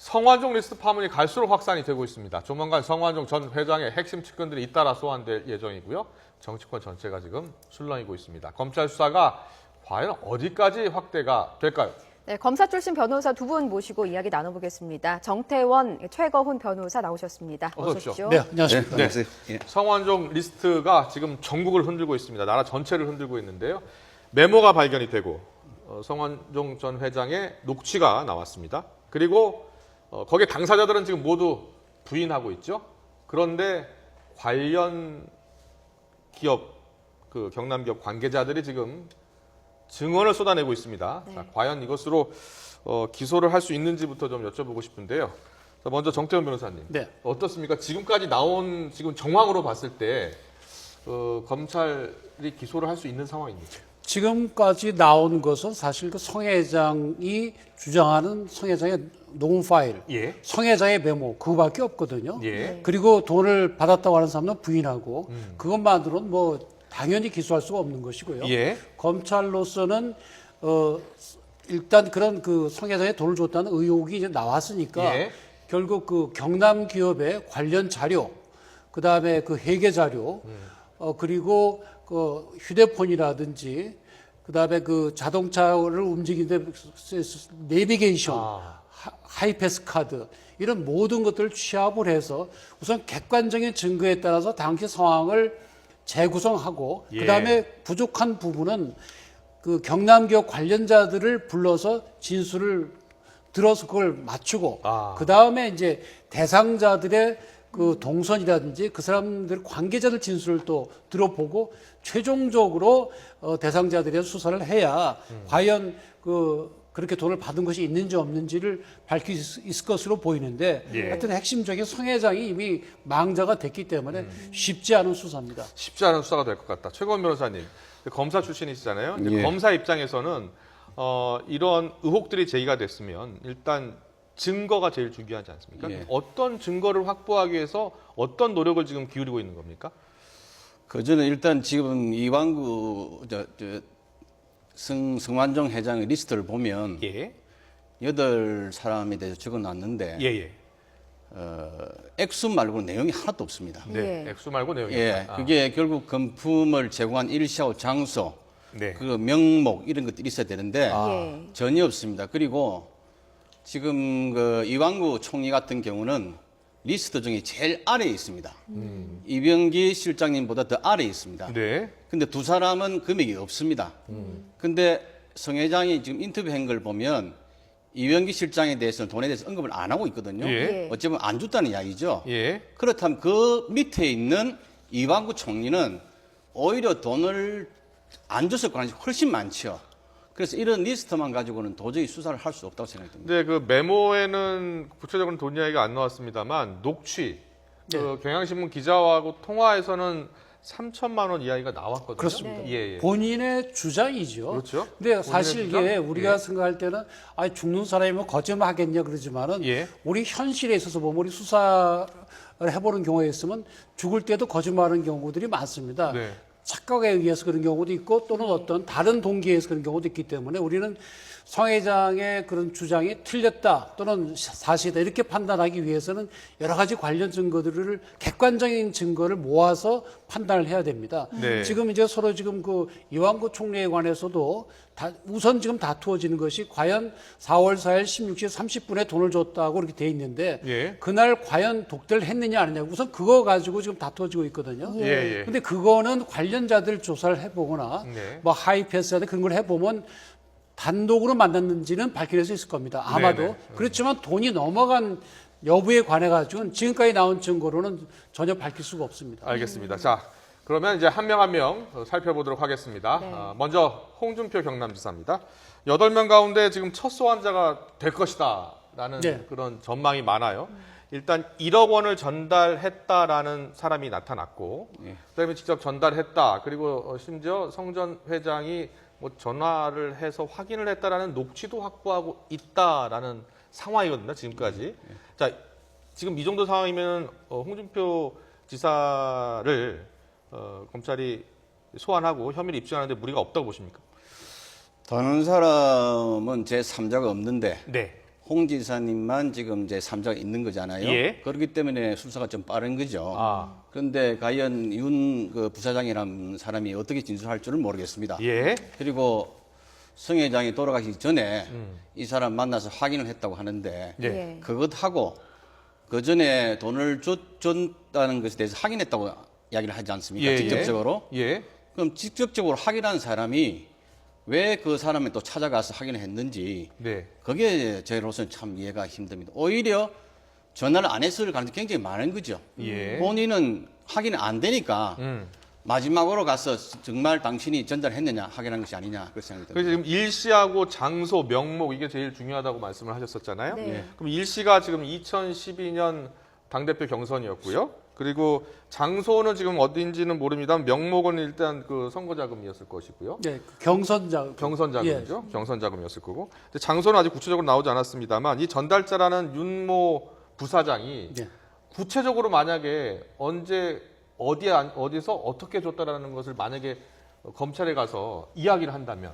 성완종 리스트 파문이 갈수록 확산이 되고 있습니다. 조만간 성완종 전 회장의 핵심 측근들이 잇따라 소환될 예정이고요. 정치권 전체가 지금 술렁이고 있습니다. 검찰 수사가 과연 어디까지 확대가 될까요? 네, 검사 출신 변호사 두 분 모시고 이야기 나눠보겠습니다. 정태원, 최거훈 변호사 나오셨습니다. 어서 오십시오. 네, 안녕하십니까. 네. 성완종 리스트가 지금 전국을 흔들고 있습니다. 나라 전체를 흔들고 있는데요. 메모가 발견이 되고 성완종 전 회장의 녹취가 나왔습니다. 그리고 거기에 당사자들은 지금 모두 부인하고 있죠. 그런데 관련 기업, 그 경남 기업 관계자들이 지금 증언을 쏟아내고 있습니다. 네. 자, 과연 이것으로 기소를 할 수 있는지부터 좀 여쭤보고 싶은데요. 자, 먼저 정태원 변호사님, 네. 어떻습니까? 지금까지 나온 지금 정황으로 봤을 때 검찰이 기소를 할 수 있는 상황입니까? 지금까지 나온 것은 사실 그 성 회장이 주장하는 성 회장의 녹음 파일, 예. 성 회장의 메모 그거밖에 없거든요. 예. 그리고 돈을 받았다고 하는 사람은 부인하고 그것만으로는 뭐 당연히 기소할 수가 없는 것이고요. 예. 검찰로서는 일단 그런 그 성 회장의 돈을 줬다는 의혹이 이제 나왔으니까 예. 결국 그 경남 기업의 관련 자료, 그 다음에 그 회계 자료, 그리고 그 휴대폰이라든지, 그 다음에 그 자동차를 움직이는데 내비게이션, 하이패스 카드 이런 모든 것들을 취합을 해서 우선 객관적인 증거에 따라서 당시 상황을 재구성하고 예. 그 다음에 부족한 부분은 그 경남기업 관련자들을 불러서 진술을 들어서 그걸 맞추고 그 다음에 이제 대상자들의 그 동선이라든지 그 사람들 관계자들 진술을 또 들어보고 최종적으로 대상자들의 수사를 해야 과연 그렇게 돈을 받은 것이 있는지 없는지를 밝힐 수 있을 것으로 보이는데 예. 하여튼 핵심적인 성 회장이 이미 망자가 됐기 때문에 쉽지 않은 수사입니다. 쉽지 않은 수사가 될 것 같다. 최고원 변호사님, 검사 출신이시잖아요. 이제 예. 검사 입장에서는 이런 의혹들이 제기가 됐으면 일단 증거가 제일 중요하지 않습니까? 예. 어떤 증거를 확보하기 위해서 어떤 노력을 지금 기울이고 있는 겁니까? 저는 일단 지금 이완구 성완종 회장의 리스트를 보면 예. 8사람에 대해서 적어놨는데 예. 액수 말고는 내용이 하나도 없습니다. 네. 예. 액수 말고 내용이 예, 없다. 그게 결국 금품을 제공한 일시하고 장소, 네. 그 명목 이런 것들이 있어야 되는데 예. 전혀 없습니다. 그리고 지금 그 이완구 총리 같은 경우는 리스트 중에 제일 아래에 있습니다. 이병기 실장님보다 더 아래에 있습니다. 네. 근데 두 사람은 금액이 없습니다. 근데 성 회장이 지금 인터뷰한 걸 보면 이병기 실장에 대해서는 돈에 대해서 언급을 안 하고 있거든요. 예. 어쩌면 안 줬다는 이야기죠. 예. 그렇다면 그 밑에 있는 이완구 총리는 오히려 돈을 안 줬을 가능성이 훨씬 많죠. 그래서 이런 리스트만 가지고는 도저히 수사를 할 수 없다고 생각됩니다. 근데 그 메모에는 구체적으로는 돈 이야기가 안 나왔습니다만 녹취, 그 경향신문 기자하고 통화에서는 3천만 원 이야기가 나왔거든요. 그렇습니다. 예. 본인의 주장이죠. 그렇죠. 근데 사실 본인의 이게 주장? 우리가 예. 생각할 때는 죽는 사람이면 거짓말 하겠냐 그러지만은 예. 우리 현실에 있어서 보면 우리 수사를 해보는 경우에 있으면 죽을 때도 거짓말하는 경우들이 많습니다. 네. 착각에 의해서 그런 경우도 있고 또는 어떤 다른 동기에서 그런 경우도 있기 때문에 우리는 성 회장의 그런 주장이 틀렸다 또는 사실이다 이렇게 판단하기 위해서는 여러 가지 관련 증거들을 객관적인 증거를 모아서 판단을 해야 됩니다. 네. 지금 이제 서로 지금 그 이완구 총리에 관해서도 우선 지금 다투어지는 것이 과연 4월 4일 16시 30분에 돈을 줬다고 이렇게 돼 있는데 예. 그날 과연 독대를 했느냐 안 했느냐 우선 그거 가지고 지금 다투어지고 있거든요. 예. 근데 그거는 관련자들 조사를 해보거나 네. 뭐 하이패스라든 그런 걸 해보면 단독으로 만났는지는 밝힐 수 있을 겁니다. 아마도. 네네. 그렇지만 돈이 넘어간 여부에 관해 가지고는 지금까지 나온 증거로는 전혀 밝힐 수가 없습니다. 알겠습니다. 자, 그러면 이제 한 명 한 명 살펴보도록 하겠습니다. 네. 먼저 홍준표 경남지사입니다. 8명 가운데 지금 첫 소환자가 될 것이다라는 네. 그런 전망이 많아요. 일단 1억 원을 전달했다라는 사람이 나타났고, 그다음에 직접 전달했다. 그리고 심지어 성 전 회장이 뭐 전화를 해서 확인을 했다라는 녹취도 확보하고 있다라는 상황이거든요. 지금까지. 자, 지금 이 정도 상황이면 홍준표 지사를 검찰이 소환하고 혐의를 입증하는데 무리가 없다고 보십니까? 다른 사람은 제 3자가 없는데 네. 홍 지사님만 지금 이제 삼자가 있는 거잖아요. 예. 그렇기 때문에 수사가 좀 빠른 거죠. 아. 그런데 과연 윤 그 부사장이라는 사람이 어떻게 진술할 줄은 모르겠습니다. 예. 그리고 성 회장이 돌아가시기 전에 이 사람 만나서 확인을 했다고 하는데 예. 그것하고 그 전에 돈을 줬다는 것에 대해서 확인했다고 이야기를 하지 않습니까? 예. 직접적으로. 예. 그럼 직접적으로 확인한 사람이 왜 그 사람을 또 찾아가서 확인을 했는지 네. 그게 저로서는 참 이해가 힘듭니다. 오히려 전화를 안 했을 가능성이 굉장히 많은 거죠. 예. 본인은 확인이 안 되니까 마지막으로 가서 정말 당신이 전달했느냐 확인한 것이 아니냐 그렇게 생각이 그래서 듭니다. 지금 일시하고 장소, 명목 이게 제일 중요하다고 말씀을 하셨었잖아요. 네. 그럼 일시가 지금 2012년 당대표 경선이었고요. 그리고 장소는 지금 어딘지는 모릅니다. 명목은 일단 그 선거 자금이었을 것이고요. 네, 그 경선자 경선 자금이죠. 경선 자금이었을 거고. 근데 장소는 아직 구체적으로 나오지 않았습니다만 이 전달자라는 윤모 부사장이 네. 구체적으로 만약에 언제 어디서 어떻게 줬다라는 것을 만약에 검찰에 가서 이야기를 한다면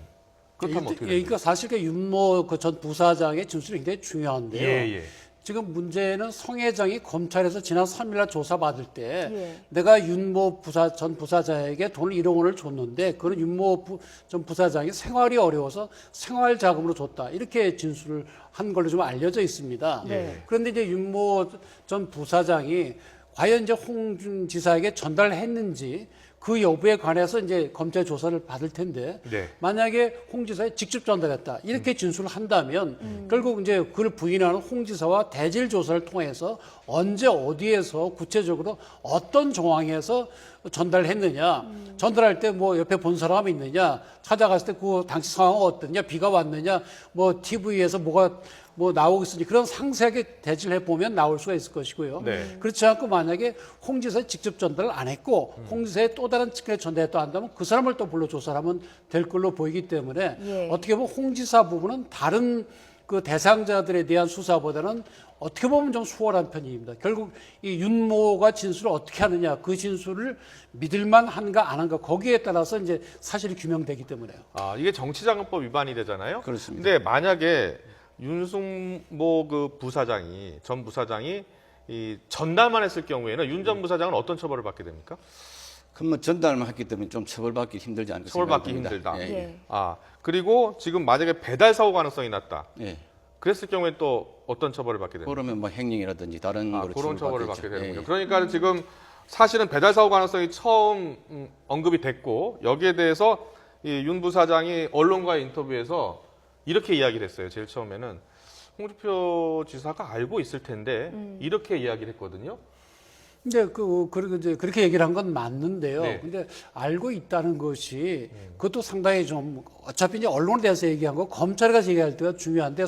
그렇다면 어떻게 됩니까? 그러니까 사실 그 윤모 그 전 부사장의 진술이 굉장히 중요한데요. 예. 지금 문제는 성 회장이 검찰에서 지난 3일날 조사받을 때 예. 내가 윤모 전 부사장에게 돈을 1억 원을 줬는데 그는 윤모 전 부사장이 생활이 어려워서 생활 자금으로 줬다. 이렇게 진술을 한 걸로 좀 알려져 있습니다. 네. 그런데 이제 윤모 전 부사장이 과연 이제 홍준 지사에게 전달했는지 그 여부에 관해서 이제 검찰 조사를 받을 텐데 네. 만약에 홍 지사에 직접 전달했다 이렇게 진술을 한다면 결국 이제 그를 부인하는 홍 지사와 대질 조사를 통해서 언제 어디에서 구체적으로 어떤 정황에서 전달했느냐 전달할 때 뭐 옆에 본 사람이 있느냐 찾아갔을 때 그 당시 상황은 어땠냐 비가 왔느냐 뭐 TV에서 뭐가 뭐 나오고 있으니 그런 상세하게 대질해 보면 나올 수가 있을 것이고요. 네. 그렇지 않고 만약에 홍 지사에 직접 전달을 안 했고 홍 지사에 또 다른 측에 전달했다 한다면 그 사람을 또 불러 조사하면 될 걸로 보이기 때문에 예. 어떻게 보면 홍 지사 부분은 다른 그 대상자들에 대한 수사보다는 어떻게 보면 좀 수월한 편입니다. 결국 이 윤모가 진술을 어떻게 하느냐 그 진술을 믿을만 한가 안 한가 거기에 따라서 이제 사실이 규명되기 때문에요. 아, 이게 정치자금법 위반이 되잖아요. 그렇습니다. 근데 만약에 윤승모 그 부사장이 전 부사장이 이 전달만 했을 경우에는 윤 전 부사장은 어떤 처벌을 받게 됩니까? 그럼 뭐 전달만 했기 때문에 좀 처벌받기 힘들지 않을까 처벌받기 생각합니다. 힘들다. 예, 예. 아, 그리고 지금 만약에 배달 사고 가능성이 낮다. 예. 그랬을 경우에 또 어떤 처벌을 받게 됩니까? 그러면 뭐 행령이라든지 다른 거로 그런 처벌을 받게 처벌받겠죠. 되는군요. 예. 그러니까 지금 사실은 배달 사고 가능성이 처음 언급이 됐고 여기에 대해서 이 윤 부사장이 언론과의 인터뷰에서 이렇게 이야기를 했어요. 제일 처음에는 홍준표 지사가 알고 있을 텐데 이렇게 이야기를 했거든요. 근데 그리고 이제 그렇게 얘기를 한 건 맞는데요. 네. 근데 알고 있다는 것이 그것도 상당히 좀 어차피 이제 언론에 대해서 얘기한 거 검찰에 가서 얘기할 때가 중요한데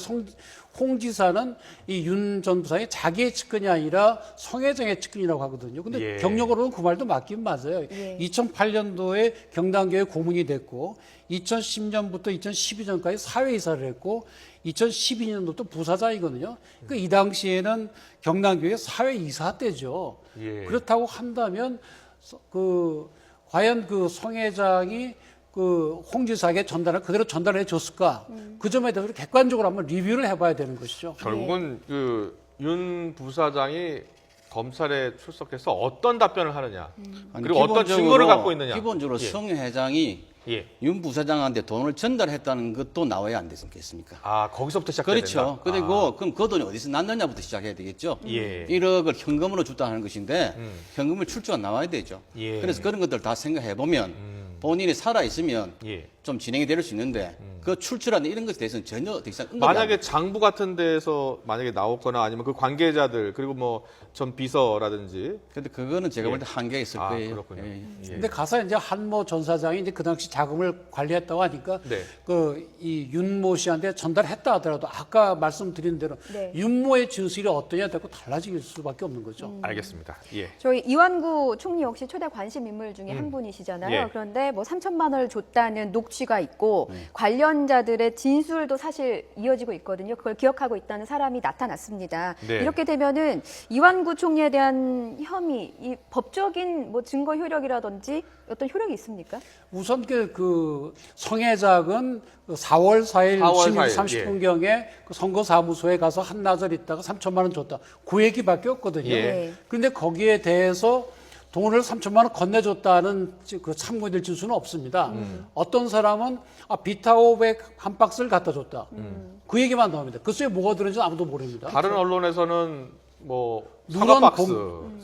홍 지사는 이 윤 전 부사장이 자기의 측근이 아니라 성 회장의 측근이라고 하거든요. 근데 예. 경력으로는 그 말도 맞긴 맞아요. 예. 2008년도에 경남교회 고문이 됐고 2010년부터 2012년까지 사회이사를 했고 2012년도 또 부사장이거든요. 그러니까 이 당시에는 경남교회 사회이사 때죠. 예. 그렇다고 한다면 과연 그 성 회장이 그 홍 지사에게 전달을 그대로 전달해 줬을까? 그 점에 대해서 객관적으로 한번 리뷰를 해봐야 되는 것이죠. 결국은 그 윤 부사장이 검찰에 출석해서 어떤 답변을 하느냐 아니, 그리고 어떤 기본적으로- 증거를 갖고 있느냐. 기본적으로 예. 성 회장이 예. 윤 부사장한테 돈을 전달했다는 것도 나와야 안 되겠습니까? 아, 거기서부터 시작해야 그렇죠. 된다. 그리고 그럼 그 돈이 어디서 났느냐부터 시작해야 되겠죠. 예. 1억을 현금으로 줬다는 것인데 현금을 출처가 나와야 되죠. 예. 그래서 그런 것들 다 생각해 보면 본인이 살아 있으면 예. 좀 진행이 될 수 있는데 그 출처라는 이런 것에 대해서는 전혀 더 이상 만약에 장부 같은 데에서 만약에 나오거나 아니면 그 관계자들 그리고 뭐 전 비서라든지 근데 그거는 제가 볼 때 한계가 있을 아, 거예요. 그렇군요. 예. 예. 근데 가서 이제 한모 전 사장이 이제 그 당시 자금을 관리했다고 하니까 네. 그 이 윤모 씨한테 전달했다 하더라도 아까 말씀드린 대로 네. 윤모의 진술이 어떠냐 되고 달라질 수밖에 없는 거죠. 알겠습니다. 예. 저희 이완구 총리 역시 초대 관심 인물 중에 한 분이시잖아요. 예. 그런데 뭐 3천만 원을 줬다는 녹취 옵시가 있고 관련자들의 진술도 사실 이어지고 있거든요. 그걸 기억하고 있다는 사람이 나타났습니다. 네. 이렇게 되면은 이완구 총리에 대한 혐의, 이 법적인 뭐 증거 효력이라든지 어떤 효력이 있습니까? 우선 그 성애작은 4월 4일 4월 16시 4일, 30분경에 그 선거사무소에 가서 한나절 있다가 3천만 원 줬다. 그 얘기밖에 없거든요. 예. 그런데 거기에 대해서 돈을 3천만 원 건네줬다는 그 참고될 진술은 없습니다. 어떤 사람은 비타500 한 박스를 갖다 줬다. 그 얘기만 나옵니다. 그 속에 뭐가 들었는지 아무도 모릅니다. 다른 언론에서는 뭐 누런 사과 박스,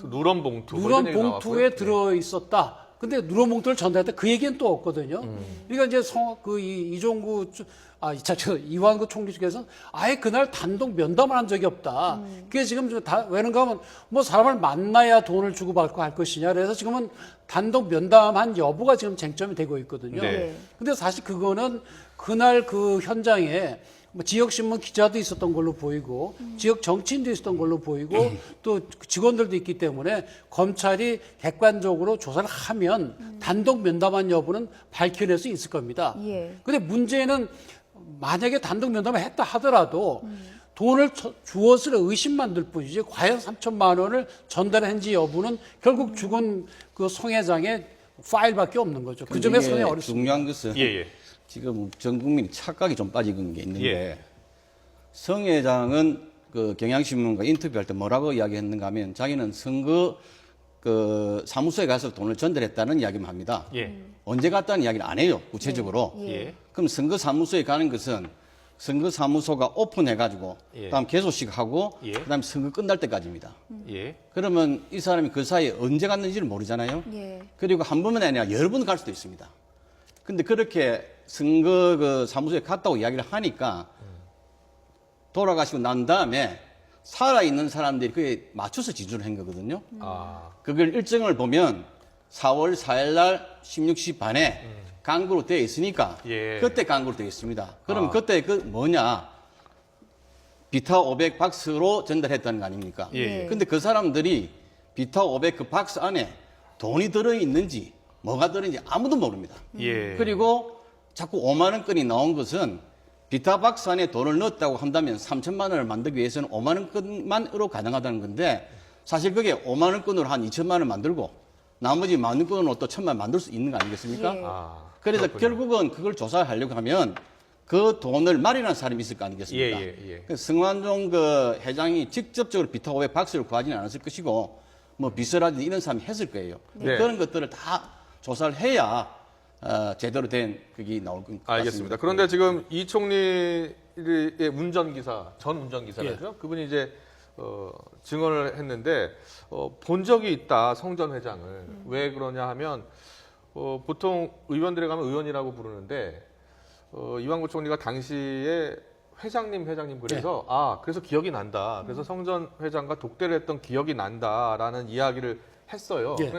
누런 봉투, 뭐 이런 누런 얘기 봉투에 나왔고요. 들어 있었다. 근데 누런 봉투를 전달했다. 그 얘기는 또 없거든요. 그러니까 이제 이종구 이완구 총리 측에서는 아예 그날 단독 면담을 한 적이 없다. 그게 지금 왜는가 하면 뭐 사람을 만나야 돈을 주고받고 할 것이냐. 그래서 지금은 단독 면담한 여부가 지금 쟁점이 되고 있거든요. 네. 근데 사실 그거는 그날 그 현장에 뭐 지역신문 기자도 있었던 걸로 보이고 지역 정치인도 있었던 걸로 보이고 또 직원들도 있기 때문에 검찰이 객관적으로 조사를 하면 단독 면담한 여부는 밝혀낼 수 있을 겁니다. 예. 근데 문제는 만약에 단독 면담을 했다 하더라도 돈을 주었을 의심만 들 뿐이지 과연 3천만 원을 전달했는지 여부는 결국 죽은 그 성회장의 파일밖에 없는 거죠. 그 점에서 이게 어렵습니다. 중요한 것은 예. 지금 전 국민이 착각이 좀 빠진 게 있는데 예. 성 회장은 그 경향신문과 인터뷰할 때 뭐라고 이야기했는가 하면 자기는 선거 그 사무소에 가서 돈을 전달했다는 이야기만 합니다. 예. 언제 갔다는 이야기를 안 해요, 구체적으로. 예. 그럼 선거 사무소에 가는 것은 선거 사무소가 오픈해가지고 예. 그다음 개소식하고 예. 그다음 선거 끝날 때까지입니다. 예. 그러면 이 사람이 그 사이에 언제 갔는지를 모르잖아요. 예. 그리고 한 번만 아니라 여러 번 갈 수도 있습니다. 근데 그렇게 선거 그 사무소에 갔다고 이야기를 하니까 돌아가시고 난 다음에 살아있는 사람들이 그에 맞춰서 지주를 한 거거든요. 아. 그걸 일정을 보면 4월 4일 날 16시 반에 강구로 되어 있으니까 예. 그때 강구로 되어 있습니다. 그럼 그때 그 뭐냐? 비타 500 박스로 전달했다는 거 아닙니까? 예. 근데 그 사람들이 비타 500 그 박스 안에 돈이 들어있는지 뭐가 들어있는지 아무도 모릅니다. 예. 그리고 자꾸 5만 원권이 나온 것은 비타 박스 안에 돈을 넣었다고 한다면 3천만 원을 만들기 위해서는 5만 원권만으로 가능하다는 건데 사실 그게 5만 원권으로 한 2천만 원 만들고 나머지 1만 원권으로 또 1천만 원 만들 수 있는 거 아니겠습니까? 예. 아. 그래서 그렇군요. 결국은 그걸 조사하려고 하면 그 돈을 마련한 사람이 있을 거 아니겠습니까? 예. 그 성완종 그 회장이 직접적으로 비타 500 박스를 구하지는 않았을 것이고 뭐 비서라든지 이런 사람이 했을 거예요. 네. 그런 것들을 다 조사를 해야 제대로 된 그게 나올 것 같습니다. 알겠습니다. 그런데 지금 이 총리의 운전기사, 전 운전기사라죠. 그분이 이제 증언을 했는데 본 적이 있다, 성전 회장을. 왜 그러냐 하면 보통 의원들에 가면 의원이라고 부르는데 이완구 총리가 당시에 회장님 그래서 그래서 기억이 난다. 그래서 성전 회장과 독대를 했던 기억이 난다라는 이야기를 했어요. 예.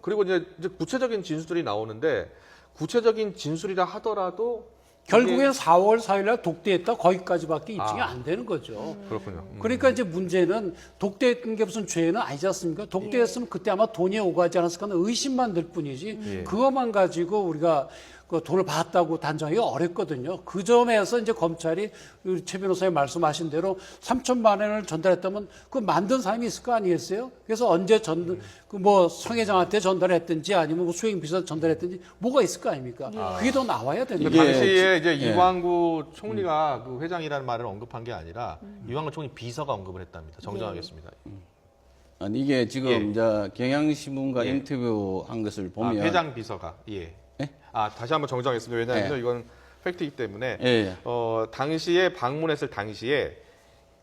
그리고 이제 구체적인 진술이 나오는데 구체적인 진술이라 하더라도 결국엔 4월 4일 날 독대했다 거기까지밖에 입증이 안 되는 거죠. 그렇군요. 그러니까 이제 문제는 독대했던 게 무슨 죄는 아니지 않습니까? 독대했으면 그때 아마 돈이 오가지 않았을까 하는 의심만 들 뿐이지 그것만 가지고 우리가 그 돈을 받았다고 단정하기 어렵거든요. 그 점에서 이제 검찰이 우리 최 변호사님 말씀하신 대로 3천만 원을 전달했다면 그 만든 사람이 있을 거 아니겠어요? 그래서 언제 그 뭐 성회장한테 전달했든지 아니면 뭐 수행 비서 전달했든지 뭐가 있을 거 아닙니까? 그게 더 나와야 되는 그 거예요. 당시에 이제 예. 이완구 총리가 그 회장이라는 말을 언급한 게 아니라 이완구 총리 비서가 언급을 했답니다. 정정하겠습니다. 아니, 이게 지금 예. 이제 경향신문과 예. 인터뷰한 것을 보면 회장 비서가 예. 예? 다시 한번 정정하겠습니다. 왜냐하면 예. 이건 팩트이기 때문에 예. 당시에 방문했을 당시에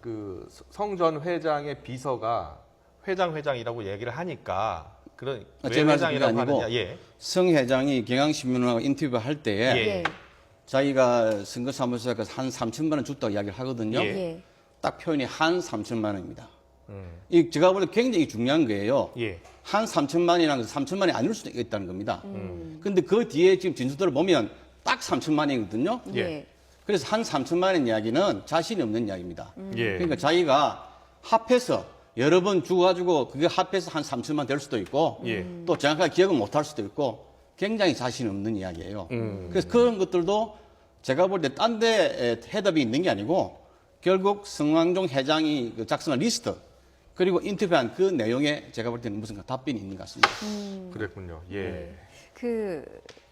그 성전 회장의 비서가 회장이라고 얘기를 하니까 그런 왜 제 말은 그게 회장이라고 아니고 하느냐? 예. 성 회장이 경향신문하고 인터뷰할 때에 예. 자기가 선거사무소에 가서 한 3천만 원 줬다고 이야기를 하거든요. 예. 예. 딱 표현이 한 3천만 원입니다. 이 제가 볼 때 굉장히 중요한 거예요. 예. 한 3천만 원이라는 것은 3천만 원이 아닐 수도 있다는 겁니다. 근데 그 뒤에 지금 진술들을 보면 딱 3천만 원이거든요. 예. 그래서 한 3천만 원 이야기는 자신이 없는 이야기입니다. 예. 그러니까 자기가 합해서 여러 번 주고가지고 그게 합해서 한 3천만 될 수도 있고 예. 또 정확하게 기억은 못할 수도 있고 굉장히 자신 없는 이야기예요. 그래서 그런 것들도 제가 볼 때 딴 데 해답이 있는 게 아니고 결국 성완종 회장이 그 작성한 리스트 그리고 인터뷰한 그 내용에 제가 볼 때는 무슨 답변이 있는 것 같습니다. 그랬군요. 예.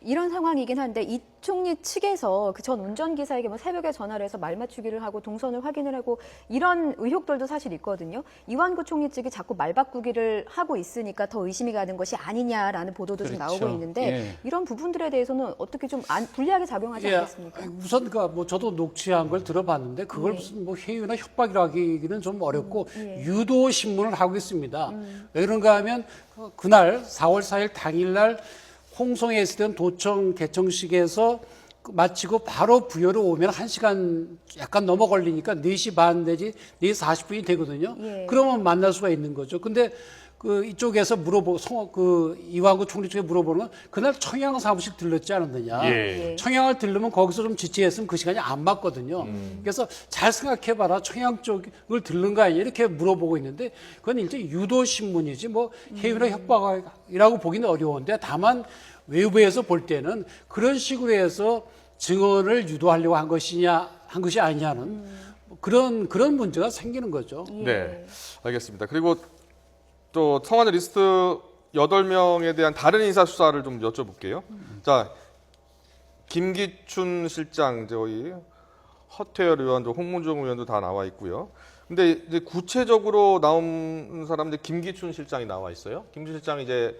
이런 상황이긴 한데 이 총리 측에서 그 전 운전기사에게 뭐 새벽에 전화를 해서 말 맞추기를 하고 동선을 확인을 하고 이런 의혹들도 사실 있거든요. 이완구 총리 측이 자꾸 말 바꾸기를 하고 있으니까 더 의심이 가는 것이 아니냐라는 보도도 좀 나오고 있는데 예. 이런 부분들에 대해서는 어떻게 좀 불리하게 작용하지 않겠습니까? 우선 뭐 저도 녹취한 걸 들어봤는데 그걸 네. 무슨 뭐 회유나 협박이라기는 좀 어렵고 유도 신문을 하고 있습니다. 왜 그런가 하면 그날 4월 4일 당일날 홍성에 있을 때는 도청 개청식에서 마치고 바로 부여로 오면 1시간 약간 넘어 걸리니까 4시 반 내지 4시 40분이 되거든요. 예. 그러면 만날 수가 있는 거죠. 근데 그 이쪽에서 이완구 총리 쪽에 물어보는 건 그날 청양 사무실 들렀지 않았느냐. 예. 청양을 들르면 거기서 좀 지체했으면 그 시간이 안 맞거든요. 그래서 잘 생각해봐라. 청양 쪽을 들른 거 아니냐 이렇게 물어보고 있는데 그건 일종의 유도 신문이지 뭐 해유나 협박이라고 보기는 어려운데 다만 외부에서 볼 때는 그런 식으로 해서 증언을 유도하려고 한 것이 아니냐는 그런 문제가 생기는 거죠. 네. 알겠습니다. 그리고 또 성완종 리스트 8명에 대한 다른 인사 수사를 좀 여쭤볼게요. 자, 김기춘 실장, 저희 허태열 의원도 홍문종 의원도 다 나와 있고요. 근데 이제 구체적으로 나온 사람들 김기춘 실장이 나와 있어요. 김기춘 실장이 이제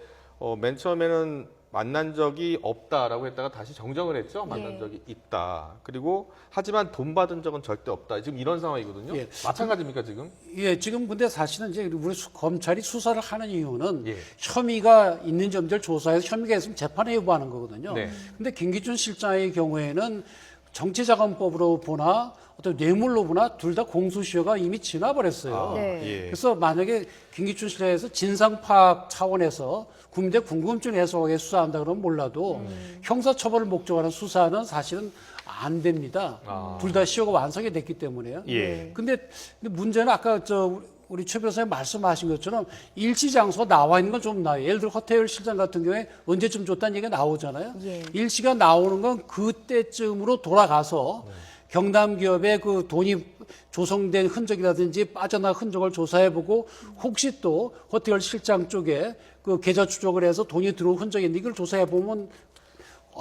맨 처음에는 만난 적이 없다라고 했다가 다시 정정을 했죠. 만난 적이 있다. 그리고 하지만 돈 받은 적은 절대 없다. 지금 이런 상황이거든요. 예. 마찬가지입니까 지금? 예, 지금 근데 사실은 이제 우리 검찰이 수사를 하는 이유는 예. 혐의가 있는 점들 조사해서 혐의가 있으면 재판에 여부하는 거거든요. 네. 근데 김기춘 실장의 경우에는 정치자금법으로 보나 어떤 뇌물로 보나 둘 다 공소시효가 이미 지나버렸어요. 네. 예. 그래서 만약에 김기춘 실장에서 진상 파악 차원에서 국민의 궁금증 해소하게 수사한다 그러면 몰라도 형사처벌을 목적으로 하는 수사는 사실은 안 됩니다. 둘 다 시효가 완성이 됐기 때문에요. 예. 근데 문제는 아까 우리 최 변호사님 말씀하신 것처럼 일시 장소가 나와 있는 건 좀 나아요. 예를 들어 허태열 실장 같은 경우에 언제쯤 줬다는 얘기가 나오잖아요. 예. 일시가 나오는 건 그때쯤으로 돌아가서 경남 기업의 그 돈이 조성된 흔적이라든지 빠져나간 흔적을 조사해보고 혹시 또 허태열 실장 쪽에 그 계좌 추적을 해서 돈이 들어온 흔적이 있는데 이걸 조사해보면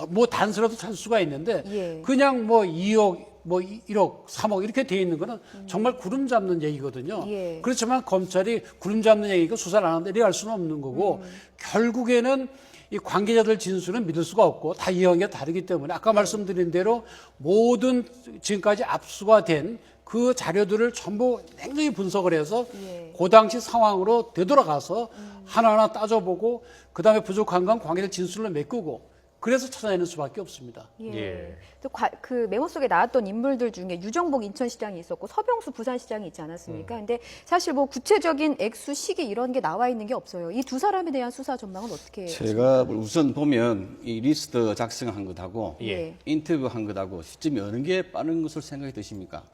뭐 단서라도 찾을 수가 있는데 예. 그냥 뭐 2억, 뭐 1억, 3억 이렇게 돼 있는 거는 정말 구름 잡는 얘기거든요. 예. 그렇지만 검찰이 구름 잡는 얘기가 수사를 안 하는데 이래할 수는 없는 거고 결국에는 이 관계자들 진술은 믿을 수가 없고 다 이해하기가 다르기 때문에 아까 말씀드린 대로 모든 지금까지 압수가 된 그 자료들을 전부 냉정히 분석을 해서 예. 그 당시 상황으로 되돌아가서 하나하나 따져보고 그다음에 부족한 건 관계자 진술로 메꾸고 그래서 찾아내는 수밖에 없습니다. 예. 또 그 메모 속에 나왔던 인물들 중에 유정복 인천시장이 있었고 서병수 부산시장이 있지 않았습니까? 근데 사실 뭐 구체적인 액수, 시기 이런 게 나와 있는 게 없어요. 이 두 사람에 대한 수사 전망은 어떻게? 제가 우선 보면 이 리스트 작성한 것하고 예. 인터뷰한 것하고 시점이 어느 게 빠른 것을 생각이 드십니까?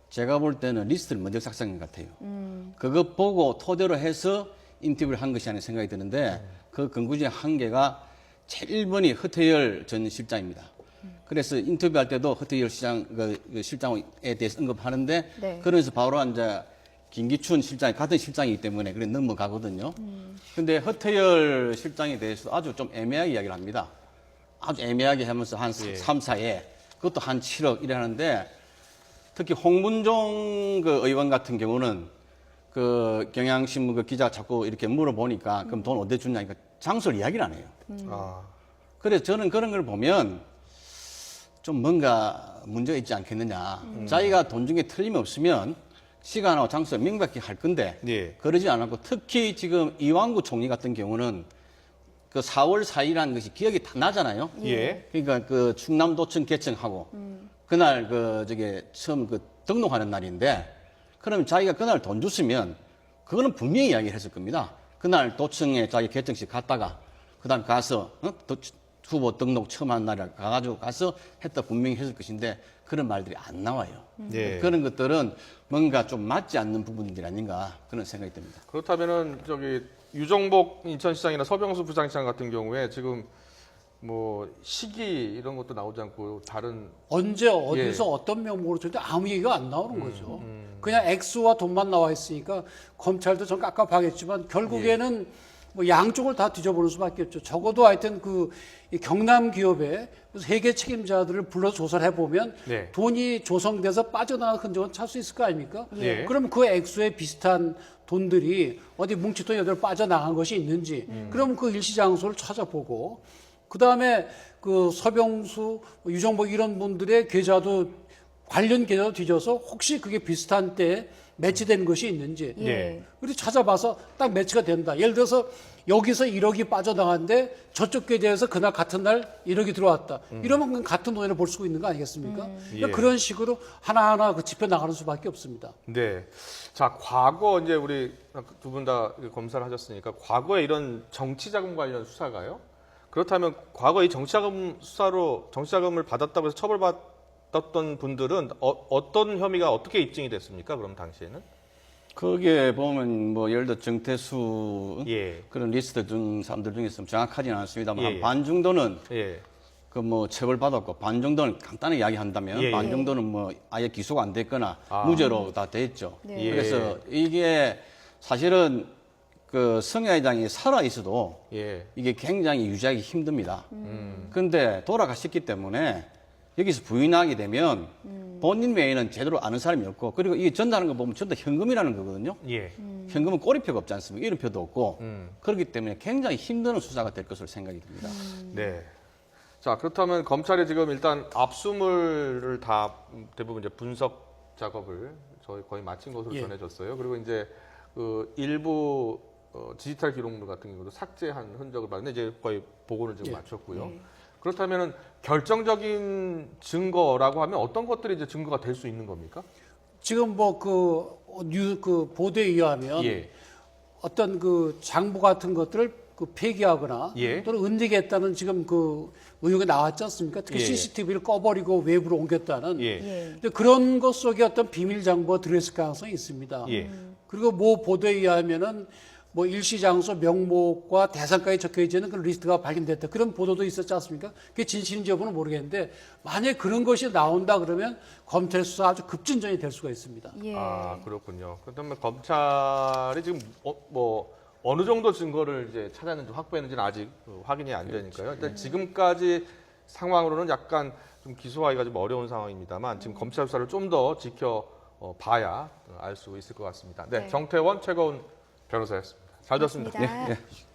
제가 볼 때는 리스트를 먼저 작성한 것 같아요. 그거 보고 토대로 해서 인터뷰를 한 것이 아니라 생각이 드는데 그 근구 중에 한 개가 제일 1번이 허태열 전 실장입니다. 그래서 인터뷰할 때도 허태열 실장에 대해서 언급하는데 네. 그러면서 바로 이제 김기춘 실장이 같은 실장이기 때문에 그래 넘어가거든요. 근데 허태열 실장에 대해서 아주 좀 애매하게 이야기를 합니다. 아주 애매하게 하면서 한 3, 4에 그것도 한 7억 이래 하는데 특히 홍문종 그 의원 같은 경우는 그 경향신문 그 기자가 자꾸 이렇게 물어보니까 그럼 돈 어디에 주냐니까 장소를 이야기를 안 해요. 아. 그래서 저는 그런 걸 보면 좀 뭔가 문제가 있지 않겠느냐. 자기가 돈 중에 틀림없으면 시간하고 장소를 명백히 할 건데 예. 그러지 않았고 특히 지금 이완구 총리 같은 경우는 그 4월 4일이라는 것이 기억이 다 나잖아요. 예. 그러니까 그 충남도청 개청하고 그날 처음 그 등록하는 날인데 그러면 자기가 그날 돈 줬으면 그거는 분명히 이야기를 했을 겁니다. 그날 도청에 자기 개청식 갔다가 그다음 가서 후보 등록 처음 한 날에 가가지고 가서 했다 분명히 했을 것인데 그런 말들이 안 나와요. 예. 그런 것들은 뭔가 좀 맞지 않는 부분들이 아닌가 그런 생각이 듭니다. 그렇다면은 유정복 인천시장이나 서병수 부산시장 같은 경우에 지금 뭐 시기 이런 것도 나오지 않고 다른 언제 어디서 예. 어떤 명목으로 줬는데 아무 얘기가 안 나오는 거죠. 그냥 액수와 돈만 나와 있으니까 검찰도 좀 깝깝하겠지만 결국에는 뭐 양쪽을 다 뒤져보는 수밖에 없죠. 적어도 하여튼 이 경남 기업의 회계 책임자들을 불러 조사를 해보면 네. 돈이 조성돼서 빠져나간 흔적은 찾을 수 있을 거 아닙니까? 예. 그럼 그 액수에 비슷한 돈들이 어디 뭉치통에 어디로 빠져나간 것이 있는지 그럼 그 일시장소를 찾아보고 그 다음에 그 서병수, 유정복 이런 분들의 계좌도 관련 계좌도 뒤져서 혹시 그게 비슷한 때에 매치된 것이 있는지 네. 그리고 찾아봐서 딱 매치가 된다. 예를 들어서 여기서 1억이 빠져나갔는데 저쪽 계좌에서 그날 같은 날 1억이 들어왔다. 이러면 그건 같은 돈을 볼 수 있는 거 아니겠습니까? 그러니까 예. 그런 식으로 하나하나 그 짚어 나가는 수밖에 없습니다. 네. 자, 과거 이제 우리 두 분 다 검사를 하셨으니까 과거에 이런 정치자금 관련 수사가요? 그렇다면 과거 이 정치자금 수사로 정치자금을 받았다고 해서 처벌받았던 분들은 어떤 혐의가 어떻게 입증이 됐습니까? 그럼 당시에는? 거기에 보면 뭐 예를 들어 정태수 예. 그런 리스트 중 사람들 중에서 정확하지는 않습니다만 예. 한 반 정도는 예. 그 뭐 처벌받았고 반 정도는 간단히 이야기한다면 예. 반 정도는 뭐 아예 기소가 안 됐거나 아. 무죄로 다 됐죠. 네. 예. 그래서 이게 사실은 그 성야 회장이 살아 있어도 예. 이게 굉장히 유지하기 힘듭니다. 그런데 돌아가셨기 때문에 여기서 부인하게 되면 본인 외에는 제대로 아는 사람이 없고 그리고 이게 전달하는 거 보면 전부 다 현금이라는 거거든요. 예. 현금은 꼬리표가 없지 않습니까? 이름표도 없고 음. 그렇기 때문에 굉장히 힘든 수사가 될 것으로 생각이 듭니다. 네. 자, 그렇다면 검찰이 지금 일단 압수물을 다 대부분 이제 분석 작업을 저희 거의 마친 것으로 예. 전해졌어요. 그리고 이제 그 일부 디지털 기록물 같은 경우도 삭제한 흔적을 봤는데 이제 거의 복원을 지금 예. 마쳤고요. 그렇다면은 결정적인 증거라고 하면 어떤 것들이 이제 증거가 될 수 있는 겁니까? 지금 뭐 그 보도에 의하면 예. 어떤 그 장부 같은 것들을 그 폐기하거나 예. 또는 은닉했다는 지금 그 의혹이 나왔지 않습니까? 특히 예. CCTV를 꺼버리고 외부로 옮겼다는. 예. 예. 근데 그런 것 속에 어떤 비밀 장부가 들어있을 가능성이 있습니다. 예. 그리고 뭐 보도에 의하면은 뭐 일시장소 명목과 대상까지 적혀 있는 그런 리스트가 발견됐다. 그런 보도도 있었지 않습니까? 그게 진실인지 여부는 모르겠는데 만약에 그런 것이 나온다 그러면 검찰 수사 아주 급진전이 될 수가 있습니다. 예. 아, 그렇군요. 그렇다면 검찰이 지금 뭐 어느 정도 증거를 이제 찾았는지 확보했는지는 아직 확인이 안 되니까요. 일단 지금까지 상황으로는 약간 좀 기소하기가 좀 어려운 상황입니다만 지금 검찰 수사를 좀 더 지켜봐야 알 수 있을 것 같습니다. 네, 네. 정태원 최고운 변호사였습니다. 잘 들었습니다. 고맙습니다. 예.